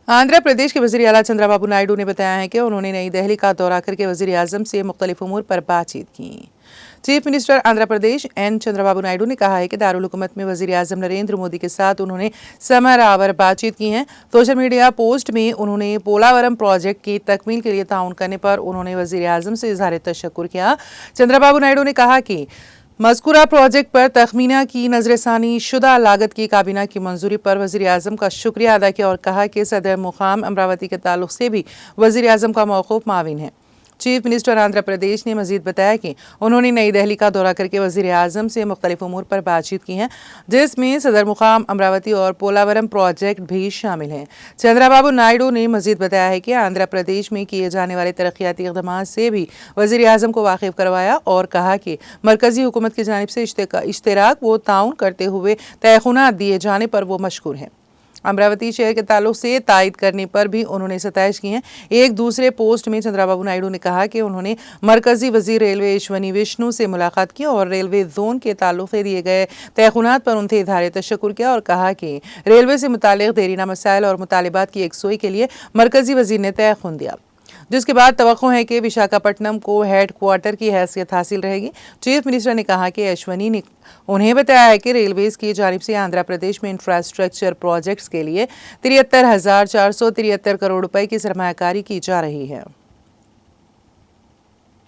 आंध्र प्रदेश के वज़ीर आला चंद्रबाबू नायडू ने बताया है कि उन्होंने नई दिल्ली का दौरा करके वज़ीर आज़म से मुख्तलिफ उमूर पर बातचीत की। Chief minister Andhra Pradesh N Chandrababu Naidu ने कहा है कि दारुल हुकूमत में वज़ीर आज़म नरेंद्र मोदी के साथ उन्होंने समयरावर बातचीत की है। सोशल मीडिया पोस्ट में उन्होंने पोलावरम प्रोजेक्ट की तकमील के लिए ताउन करने पर उन्होंने वज़ीर आज़म से इज़हार तशक्कुर किया। चंद्रबाबू नायडू ने कहा कि मज़कूरा प्रोजेक्ट पर तखमीना की नज़रसानी शुदा लागत की काबीना की मंजूरी पर वज़ीर आज़म का शुक्रिया अदा किया और कहा कि सदर मुकाम अमरावती के ताल्लुक से भी वज़ीर आज़म का मौक़ूफ़ माविन है। चीफ मिनिस्टर आंध्र प्रदेश ने मजीद बताया कि उन्होंने नई दिल्ली का दौरा करके वज़ीर आज़म से मुख्तलिफ उमूर पर बातचीत की है, जिसमें सदर मुकाम अमरावती और पोलावरम प्रोजेक्ट भी शामिल हैं। चंद्रबाबू नायडू ने मजीद बताया है कि आंध्र प्रदेश में किए जाने वाले तरक्याती इक़दामात से भी वज़ीर आज़म को वाकिफ़ करवाया और कहा कि मरकज़ी हुकूमत की जानिब से इश्तराक व ताउन करते हुए तयख़ुनात दिए जाने पर वो मशकूर हैं। अमरावती शहर के ताल्लुक से तायद करने पर भी उन्होंने सताइश की है। एक दूसरे पोस्ट में चंद्रबाबू नायडू ने कहा कि उन्होंने मरकजी वजीर रेलवे अश्वनी विष्णु से मुलाकात की और रेलवे जोन के ताल्लुक से दिए गए तयख़ुनात पर उनसे इज़हार तशक्कुर किया और कहा कि रेलवे से मुतालिक देरीना मसाइल और मुतालिबात की यकसुई के लिए मरकजी वजीर ने तयख़ुन दिया, जिसके बाद तवक्को है कि विशाखापट्टनम को हेड क्वार्टर की हैसियत हासिल रहेगी। चीफ मिनिस्टर ने कहा कि अश्वनी ने उन्हें बताया है कि रेलवेज की जानिब से आंध्र प्रदेश में इंफ्रास्ट्रक्चर प्रोजेक्ट्स के लिए 73,473 करोड़ रुपए की सरमायाकारी की जा रही है।